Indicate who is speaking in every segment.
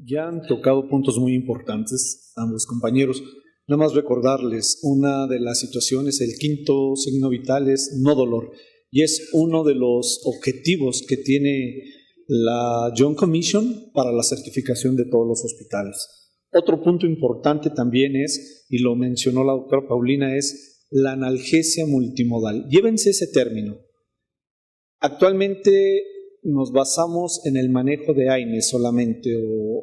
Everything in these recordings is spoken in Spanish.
Speaker 1: Ya han tocado puntos muy importantes ambos compañeros. Nada más recordarles, una de las situaciones, el quinto signo vital es no dolor, y es uno de los objetivos que tiene la Joint Commission para la certificación de todos los hospitales. Otro punto importante también es, y lo mencionó la doctora Paulina, es la analgesia multimodal. Llévense ese término. Actualmente nos basamos en el manejo de AINE solamente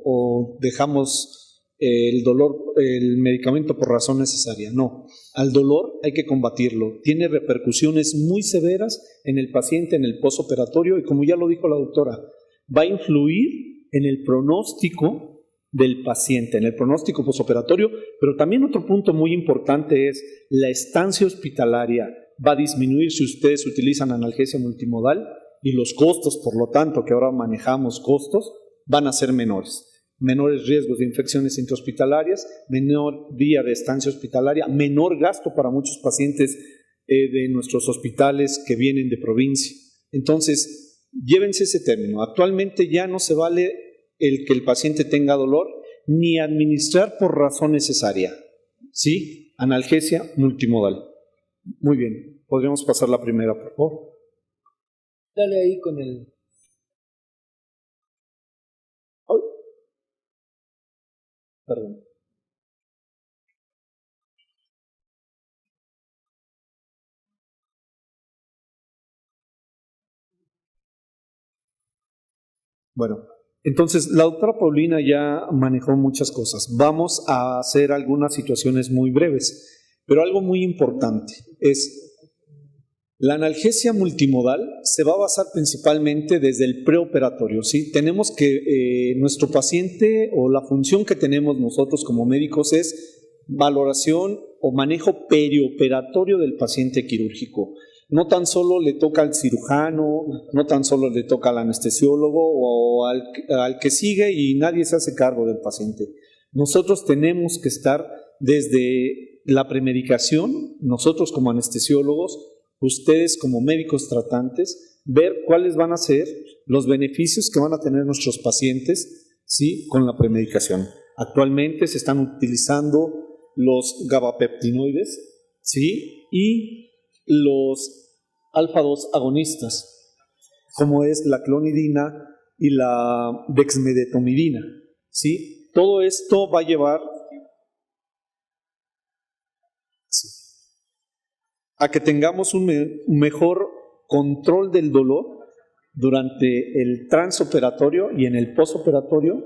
Speaker 1: o dejamos el dolor, el medicamento por razón necesaria. No, al dolor hay que combatirlo. Tiene repercusiones muy severas en el paciente, en el postoperatorio, y como ya lo dijo la doctora, va a influir en el pronóstico del paciente, en el pronóstico postoperatorio, pero también otro punto muy importante es la estancia hospitalaria va a disminuir si ustedes utilizan analgesia multimodal, y los costos, por lo tanto, que ahora manejamos costos, van a ser menores. Menores riesgos de infecciones intrahospitalarias, menor vía de estancia hospitalaria, menor gasto para muchos pacientes de nuestros hospitales que vienen de provincia. Entonces, llévense ese término. Actualmente ya no se vale el que el paciente tenga dolor ni administrar por razón necesaria. ¿Sí? Analgesia multimodal. Muy bien. Podríamos pasar la primera, por favor.
Speaker 2: Dale ahí con el...
Speaker 1: Perdón. Bueno, entonces la doctora Paulina ya manejó muchas cosas. Vamos a hacer algunas situaciones muy breves, pero algo muy importante es la analgesia multimodal se va a basar principalmente desde el preoperatorio, ¿sí? Tenemos que nuestro paciente o la función que tenemos nosotros como médicos es valoración o manejo perioperatorio del paciente quirúrgico. No tan solo le toca al cirujano, no tan solo le toca al anestesiólogo o al que sigue y nadie se hace cargo del paciente. Nosotros tenemos que estar desde la premedicación, nosotros como anestesiólogos, ustedes como médicos tratantes, ver cuáles van a ser los beneficios que van a tener nuestros pacientes, ¿sí?, con la premedicación. Actualmente se están utilizando los gabapeptinoides, ¿sí?, y los alfa-2 agonistas, como es la clonidina y la dexmedetomidina, ¿sí? Todo esto va a llevar a que tengamos un mejor control del dolor durante el transoperatorio y en el postoperatorio,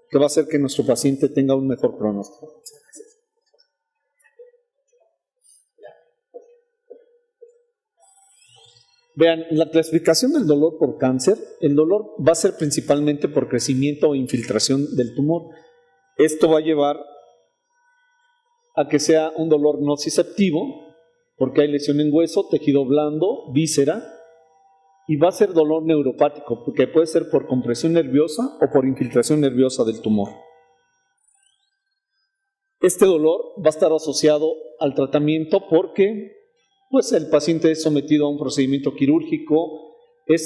Speaker 1: que va a hacer que nuestro paciente tenga un mejor pronóstico. Vean, la clasificación del dolor por cáncer, el dolor va a ser principalmente por crecimiento o infiltración del tumor. Esto va a llevar a que sea un dolor nociceptivo, porque hay lesión en hueso, tejido blando, víscera, y va a ser dolor neuropático, porque puede ser por compresión nerviosa o por infiltración nerviosa del tumor. Este dolor va a estar asociado al tratamiento porque pues, el paciente es sometido a un procedimiento quirúrgico,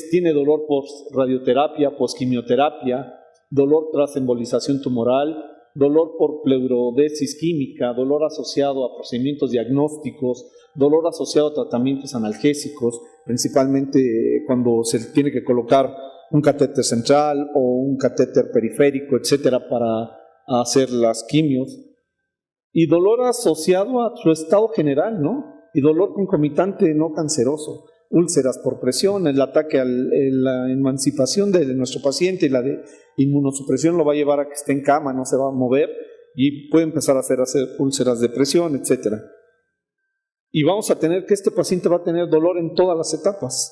Speaker 1: tiene dolor post-radioterapia, post-quimioterapia, dolor tras embolización tumoral, dolor por pleurodesis química, dolor asociado a procedimientos diagnósticos, dolor asociado a tratamientos analgésicos, principalmente cuando se tiene que colocar un catéter central o un catéter periférico, etcétera, para hacer las quimios, y dolor asociado a su estado general, ¿no? Y dolor concomitante no canceroso, úlceras por presión, el ataque la emancipación de nuestro paciente y la de inmunosupresión lo va a llevar a que esté en cama, no se va a mover y puede empezar a hacer úlceras de presión, etcétera. Y vamos a tener que este paciente va a tener dolor en todas las etapas.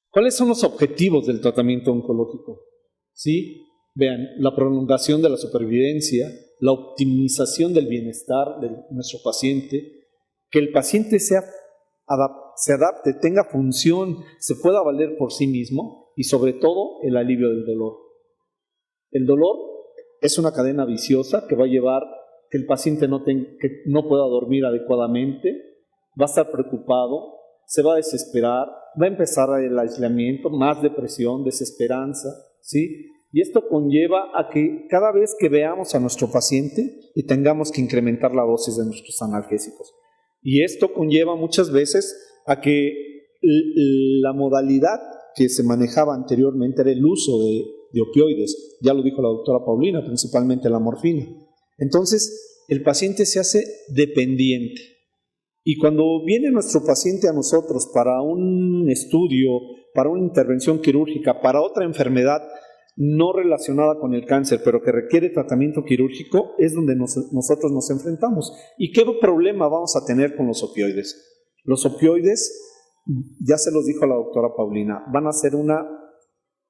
Speaker 1: ¿Cuáles son los objetivos del tratamiento oncológico? ¿Sí? Vean, la prolongación de la supervivencia, la optimización del bienestar de nuestro paciente, que el paciente se adapte, tenga función, se pueda valer por sí mismo y sobre todo el alivio del dolor. El dolor es una cadena viciosa que va a llevar que el paciente que no pueda dormir adecuadamente, va a estar preocupado, se va a desesperar, va a empezar el aislamiento, más depresión, desesperanza, ¿sí? Y esto conlleva a que cada vez que veamos a nuestro paciente y tengamos que incrementar la dosis de nuestros analgésicos. Y esto conlleva muchas veces a que la modalidad que se manejaba anteriormente era el uso de opioides. Ya lo dijo la doctora Paulina, principalmente la morfina. Entonces, el paciente se hace dependiente. Y cuando viene nuestro paciente a nosotros para un estudio, para una intervención quirúrgica, para otra enfermedad no relacionada con el cáncer, pero que requiere tratamiento quirúrgico, es donde nosotros nos enfrentamos. ¿Y qué problema vamos a tener con los opioides? Los opioides, ya se los dijo la doctora Paulina, van a hacer una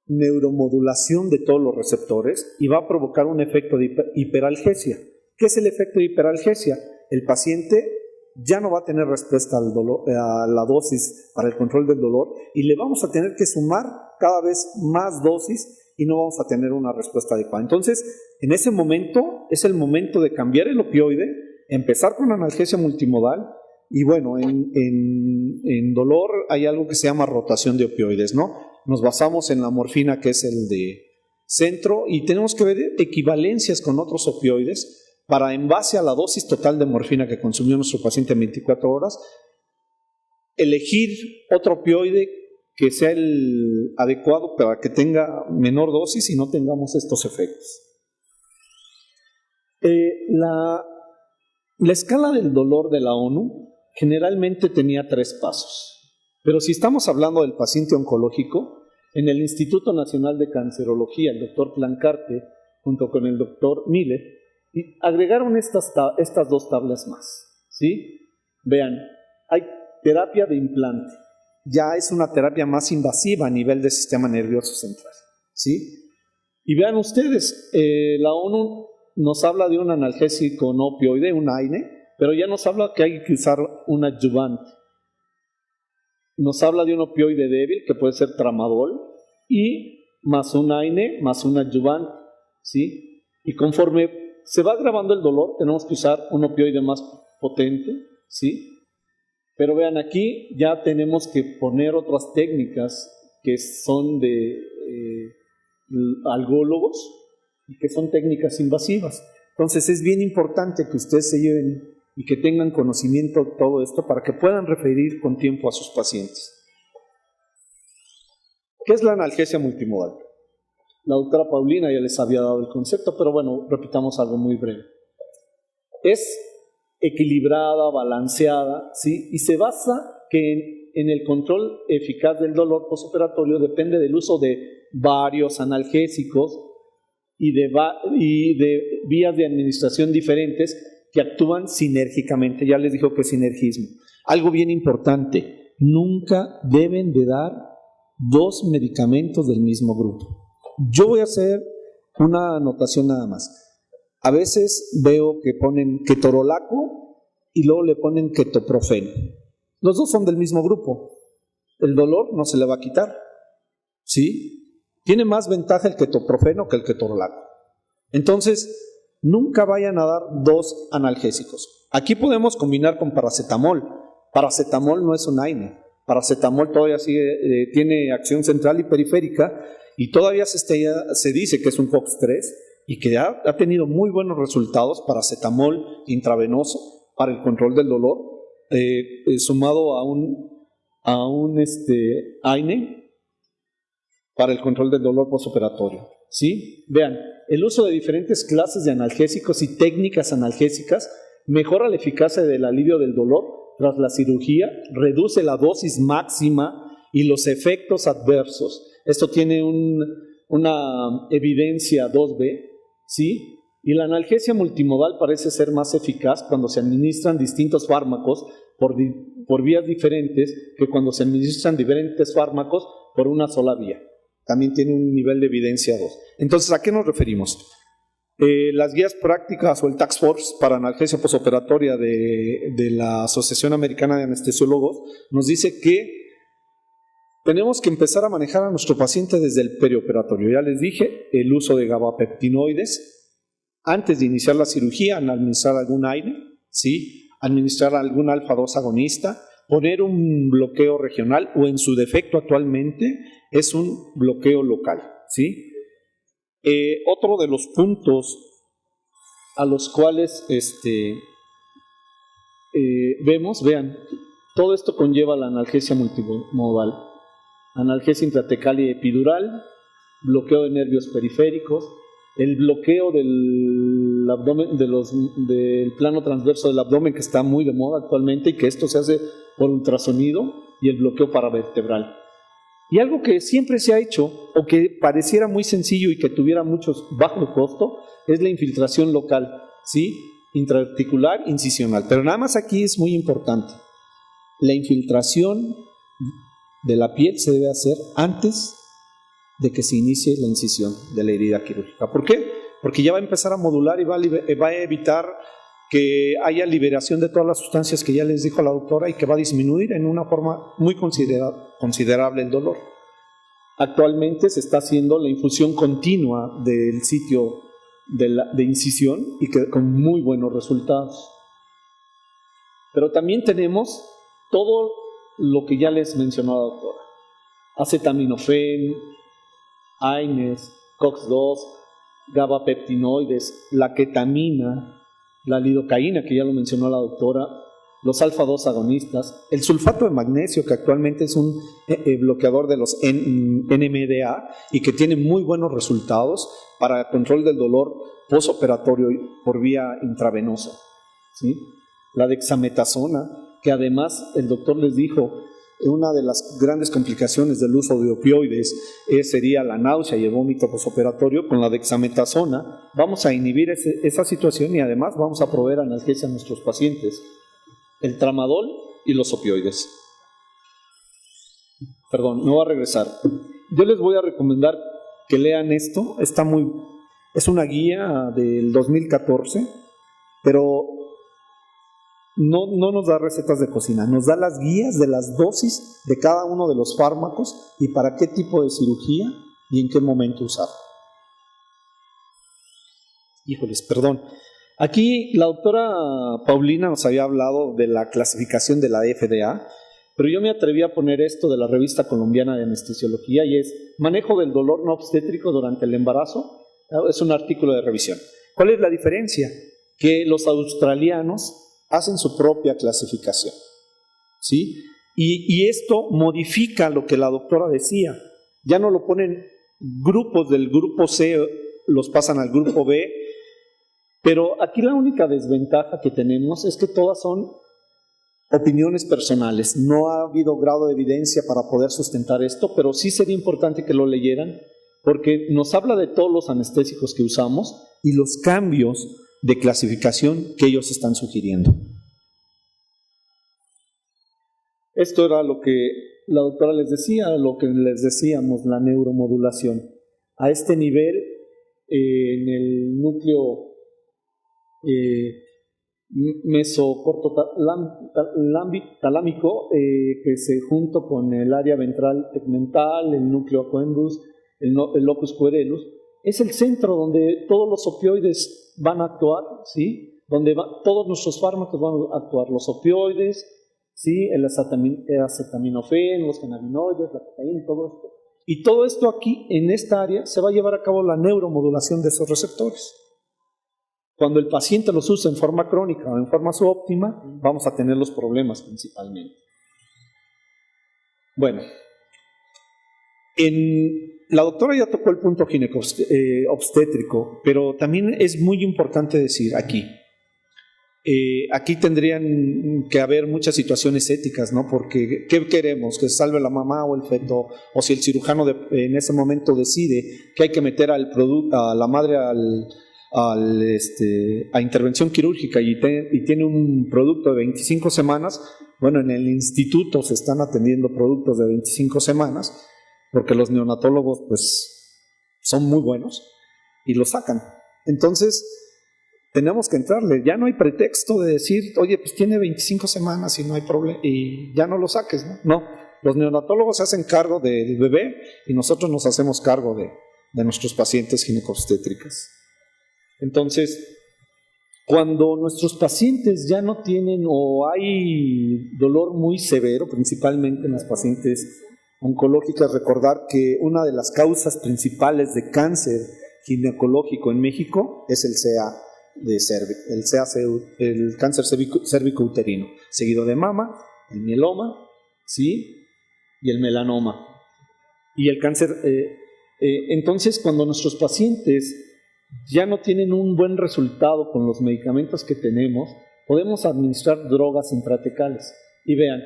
Speaker 1: neuromodulación de todos los receptores y va a provocar un efecto de hiperalgesia. ¿Qué es el efecto de hiperalgesia? El paciente ya no va a tener respuesta al dolor, a la dosis para el control del dolor, y le vamos a tener que sumar cada vez más dosis y no vamos a tener una respuesta adecuada. Entonces, en ese momento es el momento de cambiar el opioide, empezar con analgesia multimodal, y bueno, en dolor hay algo que se llama rotación de opioides, ¿no? Nos basamos en la morfina, que es el de centro, y tenemos que ver equivalencias con otros opioides para, en base a la dosis total de morfina que consumió nuestro paciente en 24 horas, elegir otro opioide que sea el adecuado para que tenga menor dosis y no tengamos estos efectos. La escala del dolor de la ONU generalmente tenía 3 pasos, pero si estamos hablando del paciente oncológico, en el Instituto Nacional de Cancerología, el doctor Plancarte, junto con el doctor Miller, agregaron estas 2 tablas más, ¿sí? Vean, hay terapia de implante. Ya es una terapia más invasiva a nivel del sistema nervioso central, ¿sí? Y vean ustedes, la ONU nos habla de un analgésico no opioide, un AINE, pero ya nos habla que hay que usar un adyuvante. Nos habla de un opioide débil, que puede ser tramadol, y más un AINE, más un adyuvante, ¿sí? Y conforme se va agravando el dolor, tenemos que usar un opioide más potente, ¿sí? Pero vean, aquí ya tenemos que poner otras técnicas que son de algólogos y que son técnicas invasivas. Entonces es bien importante que ustedes se lleven y que tengan conocimiento de todo esto para que puedan referir con tiempo a sus pacientes. ¿Qué es la analgesia multimodal? La doctora Paulina ya les había dado el concepto, pero bueno, repitamos algo muy breve. Es equilibrada, balanceada, ¿sí? Y se basa que en el control eficaz del dolor postoperatorio depende del uso de varios analgésicos y de vías de administración diferentes que actúan sinérgicamente. Ya les dijo que es sinergismo. Algo bien importante, nunca deben de dar 2 medicamentos del mismo grupo. Yo voy a hacer una anotación nada más. A veces veo que ponen ketorolaco y luego le ponen ketoprofeno. Los 2 son del mismo grupo. El dolor no se le va a quitar, ¿sí? Tiene más ventaja el ketoprofeno que el ketorolaco. Entonces, nunca vayan a dar 2 analgésicos. Aquí podemos combinar con paracetamol. Paracetamol no es un AINE. Paracetamol todavía tiene acción central y periférica, y todavía se dice que es un COX-3 y que ha tenido muy buenos resultados. Paracetamol intravenoso para el control del dolor, sumado a un AINE para el control del dolor postoperatorio, ¿sí? Vean, el uso de diferentes clases de analgésicos y técnicas analgésicas mejora la eficacia del alivio del dolor tras la cirugía, reduce la dosis máxima y los efectos adversos. Esto tiene una evidencia 2B, ¿sí? Y la analgesia multimodal parece ser más eficaz cuando se administran distintos fármacos por vías diferentes que cuando se administran diferentes fármacos por una sola vía. También tiene un nivel de evidencia 2. Entonces, ¿a qué nos referimos? Las guías prácticas o el Task Force para analgesia postoperatoria de la Asociación Americana de Anestesiólogos nos dice que tenemos que empezar a manejar a nuestro paciente desde el perioperatorio. Ya les dije, el uso de gabapeptinoides antes de iniciar la cirugía, administrar algún AINE, ¿sí? Administrar algún alfa-2 agonista, poner un bloqueo regional o, en su defecto actualmente, es un bloqueo local, ¿sí? Otro de los puntos a los cuales vean, todo esto conlleva la analgesia multimodal, analgesia intratecal y epidural, bloqueo de nervios periféricos, el bloqueo del abdomen, del plano transverso del abdomen, que está muy de moda actualmente y que esto se hace por ultrasonido, y el bloqueo paravertebral. Y algo que siempre se ha hecho, o que pareciera muy sencillo y que tuviera bajo costo, es la infiltración local, ¿sí? Intraarticular, incisional. Pero nada más aquí es muy importante. La infiltración de la piel se debe hacer antes de que se inicie la incisión de la herida quirúrgica. ¿Por qué? Porque ya va a empezar a modular y va a evitar que haya liberación de todas las sustancias que ya les dijo la doctora y que va a disminuir en una forma muy considerable el dolor. Actualmente se está haciendo la infusión continua del sitio de incisión y que con muy buenos resultados. Pero también tenemos todo lo que ya les mencionó la doctora: acetaminofén, AINES, COX-2, gabapeptinoides, la ketamina, la lidocaína, que ya lo mencionó la doctora, los alfa-2 agonistas, el sulfato de magnesio, que actualmente es un bloqueador de los NMDA y que tiene muy buenos resultados para control del dolor postoperatorio por vía intravenosa, ¿sí? La dexametasona, que además el doctor les dijo, una de las grandes complicaciones del uso de opioides sería la náusea y el vómito postoperatorio. Con la dexametasona vamos a inhibir esa situación y además vamos a proveer analgesia a nuestros pacientes. El tramadol y los opioides. Perdón, me voy a regresar. Yo les voy a recomendar que lean esto. Es una guía del 2014, pero no nos da recetas de cocina, nos da las guías de las dosis de cada uno de los fármacos y para qué tipo de cirugía y en qué momento usarlo. Híjoles, perdón. Aquí la doctora Paulina nos había hablado de la clasificación de la FDA, pero yo me atreví a poner esto de la Revista Colombiana de Anestesiología y es manejo del dolor no obstétrico durante el embarazo. Es un artículo de revisión. ¿Cuál es la diferencia? Que los australianos hacen su propia clasificación, ¿sí? Y esto modifica lo que la doctora decía. Ya no lo ponen grupos del grupo C, los pasan al grupo B, pero aquí la única desventaja que tenemos es que todas son opiniones personales. No ha habido grado de evidencia para poder sustentar esto, pero sí sería importante que lo leyeran, porque nos habla de todos los anestésicos que usamos y los cambios de clasificación que ellos están sugiriendo. Esto era lo que la doctora les decía, lo que les decíamos, la neuromodulación. A este nivel, en el núcleo mesocortotalámico, que se junto con el área ventral tegmental, el núcleo accumbens, el locus coeruleus, es el centro donde todos los opioides van a actuar, ¿sí? Donde todos nuestros fármacos van a actuar, los opioides, ¿sí? El acetaminofén, los cannabinoides, la cocaína, todo esto. Y todo esto aquí, en esta área, se va a llevar a cabo la neuromodulación de esos receptores. Cuando el paciente los usa en forma crónica o en forma subóptima, vamos a tener los problemas principalmente. Bueno, la doctora ya tocó el punto obstétrico, pero también es muy importante decir aquí, aquí tendrían que haber muchas situaciones éticas, ¿no? Porque ¿qué queremos? ¿Que salve la mamá o el feto? O si el cirujano en ese momento decide que hay que meter a la madre a intervención quirúrgica y tiene un producto de 25 semanas, bueno, en el instituto se están atendiendo productos de 25 semanas, porque los neonatólogos pues son muy buenos y lo sacan. Entonces tenemos que entrarle, ya no hay pretexto de decir, oye, pues tiene 25 semanas y no hay problema, y ya no lo saques, ¿no? No, los neonatólogos se hacen cargo del bebé y nosotros nos hacemos cargo de nuestros pacientes ginecobstétricas. Entonces, cuando nuestros pacientes ya no tienen o hay dolor muy severo, principalmente en las pacientes oncológicas, recordar que una de las causas principales de cáncer ginecológico en México es el CA el cáncer cérvico-uterino, seguido de mama, el mieloma, ¿sí? Y el melanoma. Y el cáncer. Entonces, cuando nuestros pacientes ya no tienen un buen resultado con los medicamentos que tenemos, podemos administrar drogas intratecales. Y vean,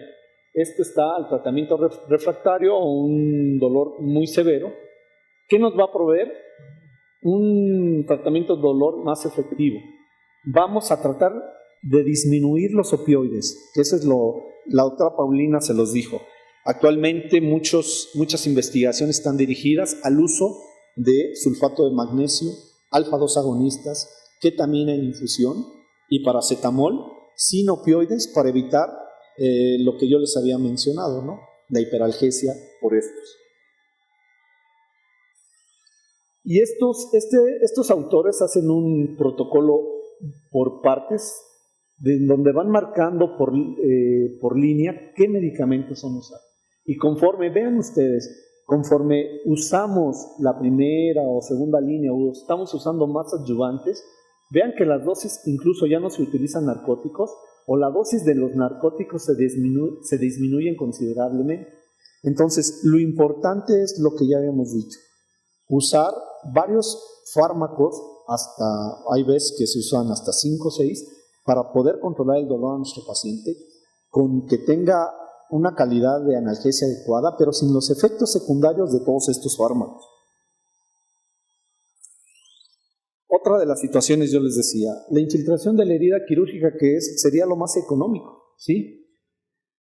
Speaker 1: esto está al tratamiento refractario o un dolor muy severo. ¿Qué nos va a proveer? Un tratamiento de dolor más efectivo. Vamos a tratar de disminuir los opioides, que eso es la doctora Paulina se los dijo. Actualmente muchas investigaciones están dirigidas al uso de sulfato de magnesio, alfa-2 agonistas, ketamina en infusión y paracetamol sin opioides para evitar lo que yo les había mencionado, ¿no? La hiperalgesia por estos. Y estos autores hacen un protocolo por partes, donde van marcando por línea qué medicamentos son usados. Y vean ustedes, conforme usamos la primera o segunda línea o estamos usando más adyuvantes, vean que las dosis incluso ya no se utilizan narcóticos o la dosis de los narcóticos se disminuyen considerablemente. Entonces, lo importante es lo que ya habíamos dicho. Usar varios fármacos, hay veces que se usan hasta 5 o 6, para poder controlar el dolor a nuestro paciente, con que tenga una calidad de analgesia adecuada, pero sin los efectos secundarios de todos estos fármacos. Otra de las situaciones, yo les decía, la infiltración de la herida quirúrgica, sería lo más económico, ¿sí?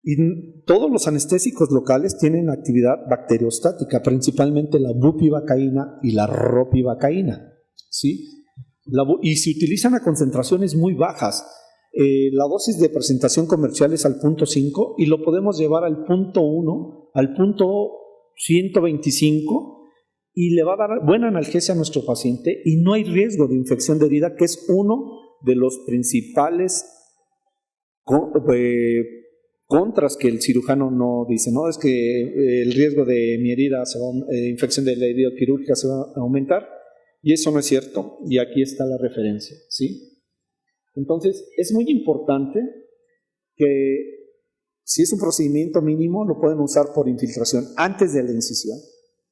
Speaker 1: Y todos los anestésicos locales tienen actividad bacteriostática, principalmente la bupivacaína y la ropivacaína, ¿sí? Y se utilizan a concentraciones muy bajas. La dosis de presentación comercial es al 0.5 y lo podemos llevar al 0.1, al 125 y le va a dar buena analgesia a nuestro paciente y no hay riesgo de infección de herida, que es uno de los principales contras que el cirujano no dice, ¿no? Es que el riesgo de mi herida, infección de la herida quirúrgica se va a aumentar, y eso no es cierto, y aquí está la referencia, ¿sí? Entonces, es muy importante que si es un procedimiento mínimo, lo pueden usar por infiltración antes de la incisión,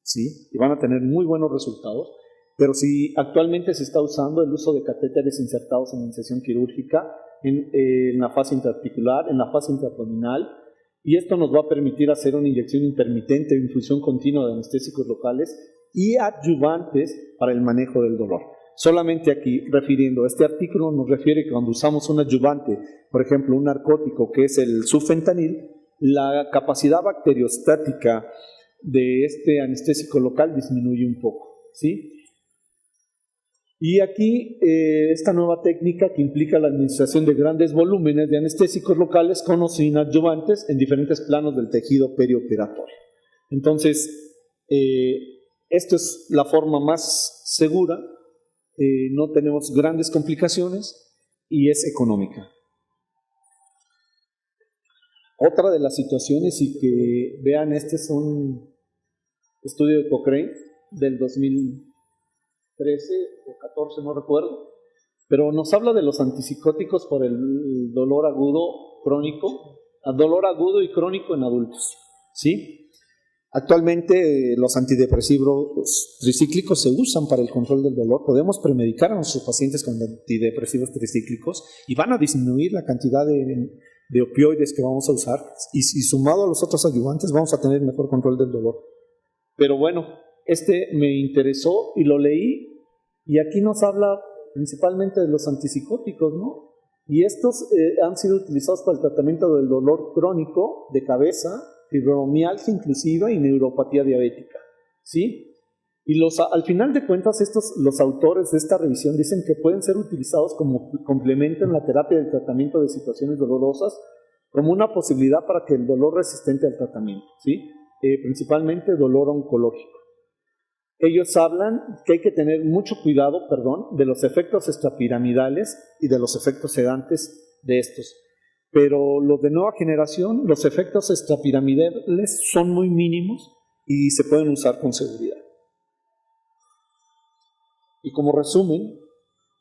Speaker 1: ¿sí? Y van a tener muy buenos resultados, pero si actualmente se está usando el uso de catéteres insertados en la incisión quirúrgica, en la fase intraarticular, en la fase intraabdominal, y esto nos va a permitir hacer una inyección intermitente o infusión continua de anestésicos locales y adyuvantes para el manejo del dolor. Solamente aquí, refiriendo, este artículo nos refiere que cuando usamos un adyuvante, por ejemplo, un narcótico que es el sufentanil, la capacidad bacteriostática de este anestésico local disminuye un poco, ¿sí? Y aquí esta nueva técnica que implica la administración de grandes volúmenes de anestésicos locales con o sin adyuvantes en diferentes planos del tejido perioperatorio. Entonces, esto es la forma más segura, no tenemos grandes complicaciones y es económica. Otra de las situaciones, y que vean, este es un estudio de Cochrane del 2013 o 14, no recuerdo, pero nos habla de los antipsicóticos por el dolor agudo y crónico en adultos, ¿sí? Actualmente los antidepresivos tricíclicos se usan para el control del dolor. Podemos premedicar a nuestros pacientes con antidepresivos tricíclicos y van a disminuir la cantidad de opioides que vamos a usar, y sumado a los otros ayudantes vamos a tener mejor control del dolor. Pero bueno, este me interesó y lo leí, y aquí nos habla principalmente de los antipsicóticos, ¿no? Y estos han sido utilizados para el tratamiento del dolor crónico de cabeza, fibromialgia inclusiva y neuropatía diabética, ¿sí? Y al final de cuentas, los autores de esta revisión dicen que pueden ser utilizados como complemento en la terapia del tratamiento de situaciones dolorosas, como una posibilidad para que el dolor resistente al tratamiento, ¿sí? Principalmente dolor oncológico. Ellos hablan que hay que tener mucho cuidado, de los efectos extrapiramidales y de los efectos sedantes de estos. Pero los de nueva generación, los efectos extrapiramidales son muy mínimos y se pueden usar con seguridad. Y como resumen,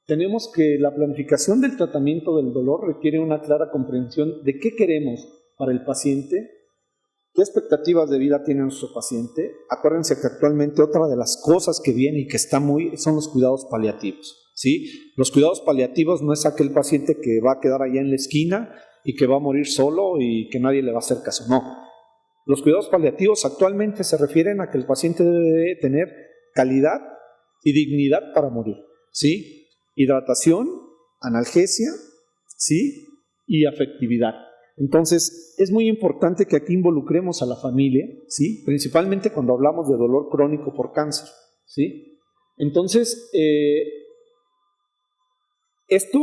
Speaker 1: tenemos que la planificación del tratamiento del dolor requiere una clara comprensión de qué queremos para el paciente, qué expectativas de vida tiene nuestro paciente. Acuérdense que actualmente otra de las cosas que viene y que está son los cuidados paliativos, ¿sí? Los cuidados paliativos no es aquel paciente que va a quedar allá en la esquina y que va a morir solo y que nadie le va a hacer caso, no. Los cuidados paliativos actualmente se refieren a que el paciente debe tener calidad y dignidad para morir, ¿sí? Hidratación, analgesia, ¿sí? Y afectividad. Entonces, es muy importante que aquí involucremos a la familia, ¿sí? Principalmente cuando hablamos de dolor crónico por cáncer, ¿sí? Entonces, esto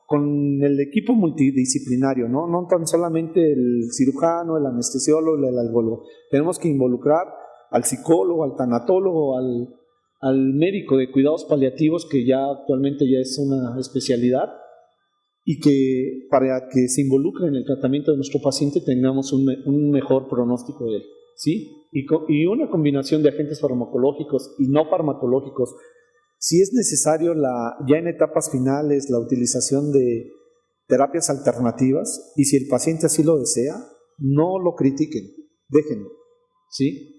Speaker 1: con el equipo multidisciplinario, ¿no? No tan solamente el cirujano, el anestesiólogo, el algólogo. Tenemos que involucrar al psicólogo, al tanatólogo, al médico de cuidados paliativos, que ya actualmente ya es una especialidad, y que para que se involucre en el tratamiento de nuestro paciente tengamos un mejor pronóstico de él, ¿sí? Y una combinación de agentes farmacológicos y no farmacológicos. Si es necesario, ya en etapas finales, la utilización de terapias alternativas, y si el paciente así lo desea, no lo critiquen, déjenlo, ¿sí?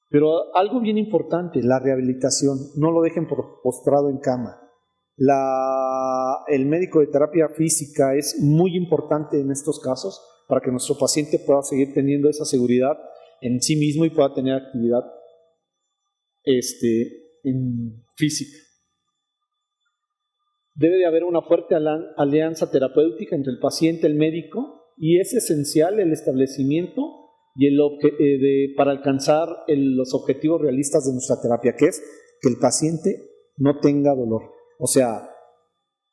Speaker 1: Pero algo bien importante, la rehabilitación, no lo dejen postrado en cama. El médico de terapia física es muy importante en estos casos para que nuestro paciente pueda seguir teniendo esa seguridad en sí mismo y pueda tener actividad en física. Debe de haber una fuerte alianza terapéutica entre el paciente y el médico, y es esencial el establecimiento para alcanzar los objetivos realistas de nuestra terapia, que es que el paciente no tenga dolor. O sea,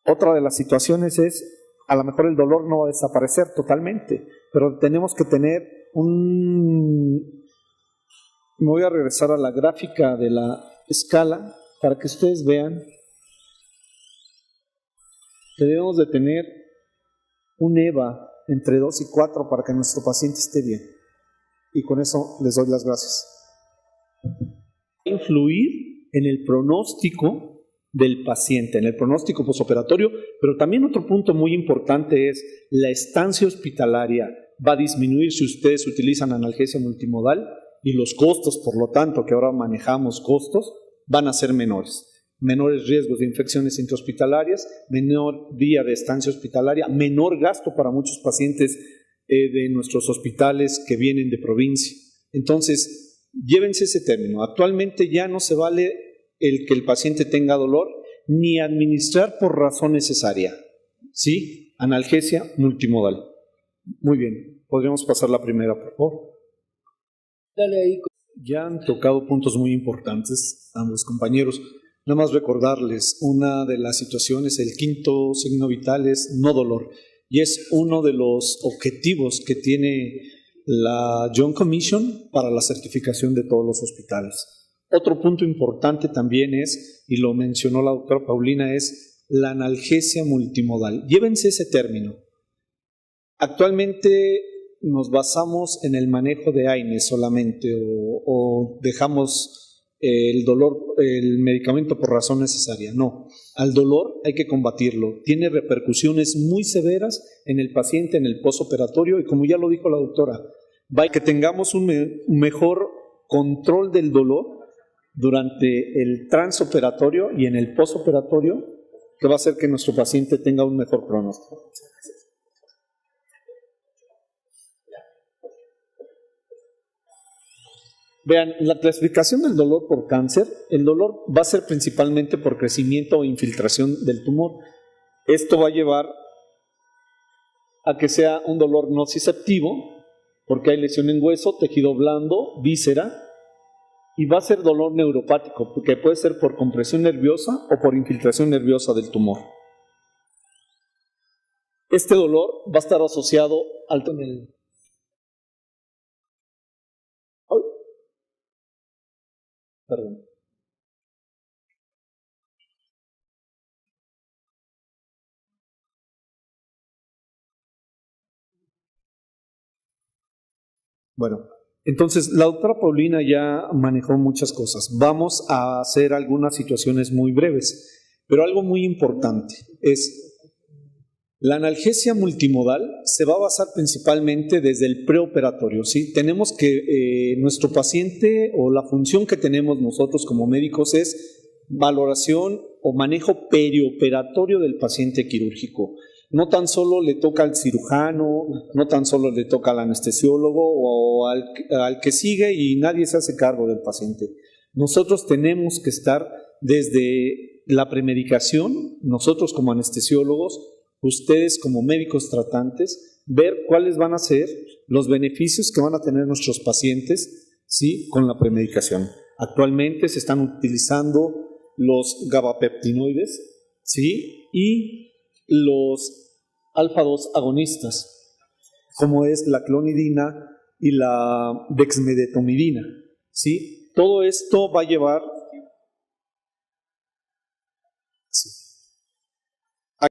Speaker 1: otra de las situaciones es, a lo mejor el dolor no va a desaparecer totalmente, pero tenemos que tener Me voy a regresar a la gráfica de la escala para que ustedes vean que debemos de tener un EVA entre 2 y 4 para que nuestro paciente esté bien. Y con eso les doy las gracias. Influir en el pronóstico del paciente, en el pronóstico postoperatorio, pero también otro punto muy importante es la estancia hospitalaria va a disminuir si ustedes utilizan analgesia multimodal, y los costos, por lo tanto, que ahora manejamos costos, van a ser menores. Menores riesgos de infecciones intrahospitalarias, menor día de estancia hospitalaria, menor gasto para muchos pacientes de nuestros hospitales que vienen de provincia. Entonces, llévense ese término. Actualmente ya no se vale el que el paciente tenga dolor ni administrar por razón necesaria. ¿Sí? Analgesia multimodal. Muy bien. Podríamos pasar la primera, por favor.
Speaker 2: Dale ahí.
Speaker 1: Ya han tocado puntos muy importantes ambos compañeros. Nada más recordarles, una de las situaciones, el quinto signo vital es no dolor, y es uno de los objetivos que tiene la Joint Commission para la certificación de todos los hospitales. Otro punto importante también es, y lo mencionó la doctora Paulina, es la analgesia multimodal. Llévense ese término. Actualmente nos basamos en el manejo de AINE solamente, o dejamos el medicamento por razón necesaria. No, al dolor hay que combatirlo. Tiene repercusiones muy severas en el paciente, en el postoperatorio, y como ya lo dijo la doctora, que tengamos un mejor control del dolor durante el transoperatorio y en el postoperatorio, que va a hacer que nuestro paciente tenga un mejor pronóstico. Vean, la clasificación del dolor por cáncer, el dolor va a ser principalmente por crecimiento o infiltración del tumor. Esto va a llevar a que sea un dolor nociceptivo, porque hay lesión en hueso, tejido blando, víscera, y va a ser dolor neuropático, porque puede ser por compresión nerviosa o por infiltración nerviosa del tumor. Este dolor va a estar asociado al Perdón. Bueno, Entonces, la doctora Paulina ya manejó muchas cosas. Vamos a hacer algunas situaciones muy breves, pero algo muy importante es la analgesia multimodal se va a basar principalmente desde el preoperatorio, ¿sí? Tenemos que nuestro paciente o la función que tenemos nosotros como médicos es valoración o manejo perioperatorio del paciente quirúrgico. No tan solo le toca al cirujano, no tan solo le toca al anestesiólogo o al que sigue y nadie se hace cargo del paciente. Nosotros tenemos que estar desde la premedicación, nosotros como anestesiólogos, ustedes como médicos tratantes, ver cuáles van a ser los beneficios que van a tener nuestros pacientes, ¿sí?, con la premedicación. Actualmente se están utilizando los gabapeptinoides, ¿sí?, y los alfa-2 agonistas, como es la clonidina y la dexmedetomidina, ¿sí? Todo esto va a llevar... Sí.